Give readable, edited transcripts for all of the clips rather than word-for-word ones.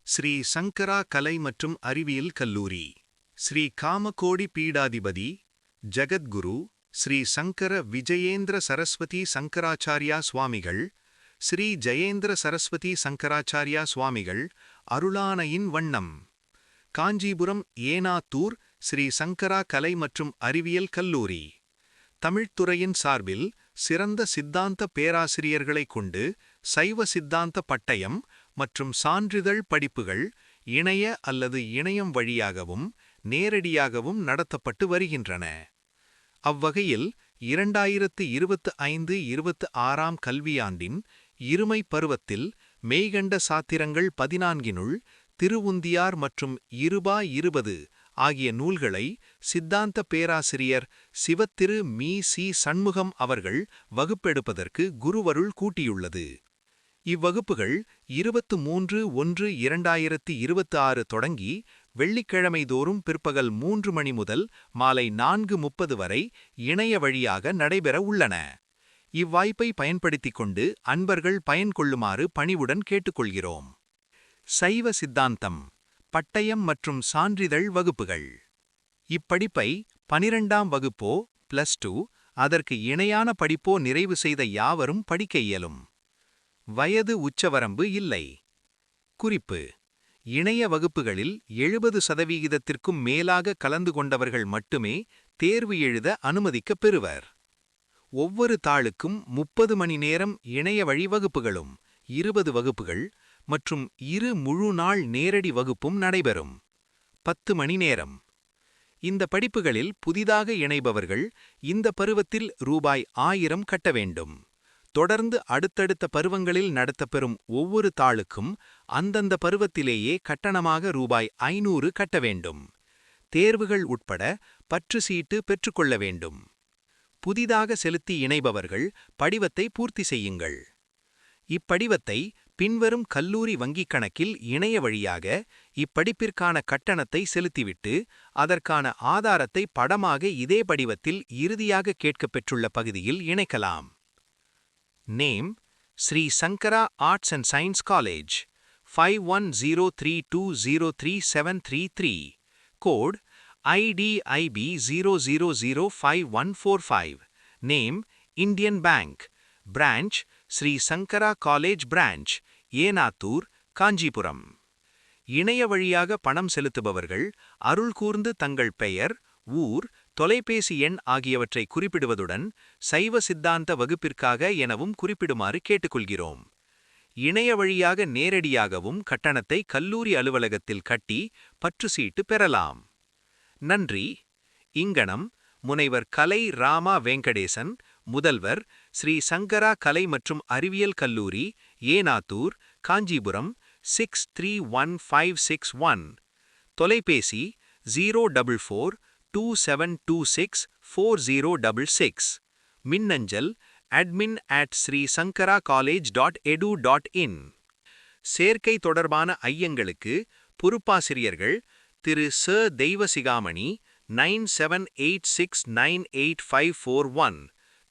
ஸ்ரீ சங்கரா கலை மற்றும் அறிவியல் கல்லூரி, ஸ்ரீ காமகோடி பீடாதிபதி ஜகத்குரு ஸ்ரீ சங்கர விஜயேந்திர சரஸ்வதி சங்கராச்சாரியா சுவாமிகள், ஸ்ரீ ஜெயேந்திர சரஸ்வதி சங்கராச்சாரியா சுவாமிகள் அருளானையின் வண்ணம். காஞ்சிபுரம் ஏனாத்தூர் ஸ்ரீ சங்கரா கலை மற்றும் அறிவியல் கல்லூரி தமிழ்த்துறையின் சார்பில் சிறந்த சித்தாந்த பேராசிரியர்களைக் கொண்டு சைவ சித்தாந்த பட்டயம் மற்றும் சான்றிதழ் படிப்புகள் இணைய அல்லது இணையம் வழியாகவும் நேரடியாகவும் நடத்தப்பட்டு வருகின்றன. அவ்வகையில் 2025-26 கல்வியாண்டின் இருமை பருவத்தில் மெய்கண்ட சாத்திரங்கள் 14னுள் திருவுந்தியார் மற்றும் இருபா 20 ஆகிய நூல்களை சித்தாந்த பேராசிரியர் சிவத்திரு மீ. சி. சண்முகம் அவர்கள் வகுப்பெடுப்பதற்கு குருவருள் கூட்டியுள்ளது. இவ்வகுப்புகள் 23/1/2026 தொடங்கி வெள்ளிக்கிழமை தோறும் பிற்பகல் 3 மணி முதல் மாலை 4:30 வரை இணைய வழியாக நடைபெற உள்ளன. இவ்வாய்ப்பை பயன்படுத்திக் கொண்டு அன்பர்கள் பயன்கொள்ளுமாறு பணிவுடன் கேட்டுக்கொள்கிறோம். சைவ சித்தாந்தம் பட்டயம் மற்றும் சான்றிதழ் வகுப்புகள். இப்படிப்பை 12ஆம் வகுப்போ +2 அதற்கு இணையான படிப்போ நிறைவு செய்த யாவரும் படிக்க இயலும். வயது உச்சவரம்பு இல்லை. குறிப்பு: இணைய வகுப்புகளில் 70% மேலாக கலந்து கொண்டவர்கள் மட்டுமே தேர்வு எழுத அனுமதிக்கப் பெறுவர். ஒவ்வொரு தாளுக்கும் 30 மணி நேரம் இணைய வழி வகுப்புகளும் 20 வகுப்புகள் மற்றும் 2 முழு நாள் நேரடி வகுப்பும் நடைபெறும். 10 மணி நேரம். இந்த படிப்புகளில் புதிதாக இணைபவர்கள் இந்த பருவத்தில் ரூபாய் 1000 கட்ட வேண்டும். தொடர்ந்து அடுத்தடுத்த பருவங்களில் நடத்தப்பெறும் ஒவ்வொரு தாளுக்கும் அந்தந்த பருவத்திலேயே கட்டணமாக ரூபாய் 500 கட்ட வேண்டும். தேர்வுகள் உட்பட பற்று சீட்டு பெற்றுக்கொள்ள வேண்டும். புதிதாக செலுத்தி இணைபவர்கள் படிவத்தை பூர்த்தி செய்யுங்கள். இப்படிவத்தை பின்வரும் கல்லூரி வங்கிக் கணக்கில் இணைய வழியாக இப்படிப்பிற்கான கட்டணத்தை செலுத்திவிட்டு அதற்கான ஆதாரத்தை படமாக இதே படிவத்தில் இறுதியாக கேட்கப்பெற்றுள்ள பகுதியில் இணைக்கலாம். Name: Sri Sankara arts and science college, 5103203733. Code: IDIB 0005145. Name: Indian Bank. Branch: Sri Sankara college branch, Enathur, Kanchipuram. இணைய வழியாக பணம் செலுத்துபவர்கள் அருள் கூர்ந்து தங்கள் பெயர், ஊர், தொலைபேசி எண் ஆகியவற்றை குறிப்பிடுவதுடன் சைவ சித்தாந்த வகுப்பிற்காக எனவும் குறிப்பிடுமாறு கேட்டுக்கொள்கிறோம். இணைய வழியாக நேரடியாகவும் கட்டணத்தை கல்லூரி அலுவலகத்தில் கட்டி பற்று சீட்டு பெறலாம். நன்றி. இங்கனம்: முனைவர் கலை ராமா வெங்கடேசன், முதல்வர், ஸ்ரீ சங்கரா கலை மற்றும் அறிவியல் கல்லூரி, ஏனாத்தூர், காஞ்சிபுரம் 631561. தொலைபேசி 04427264066. மின்னஞ்சல் admin@srisankaracollege.edu.in. சேர்க்கை தொடர்பான ஐயங்களுக்கு பொறுப்பாசிரியர்கள் திரு ச. தெய்வசிகாமணி, 9786985541,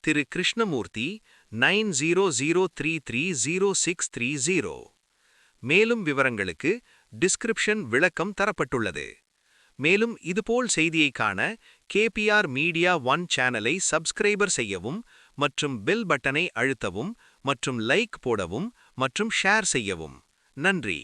திரு கிருஷ்ணமூர்த்தி, 9003300630. மேலும் விவரங்களுக்கு டிஸ்கிரிப்ஷன் விளக்கம் தரப்பட்டுள்ளது. மேலும் இதுபோல் செய்தியை காண KPR மீடியா 1 சேனலை சப்ஸ்கிரைபர் செய்யவும் மற்றும் பெல் பட்டனை அழுத்தவும் மற்றும் லைக் போடவும் மற்றும் ஷேர் செய்யவும். நன்றி.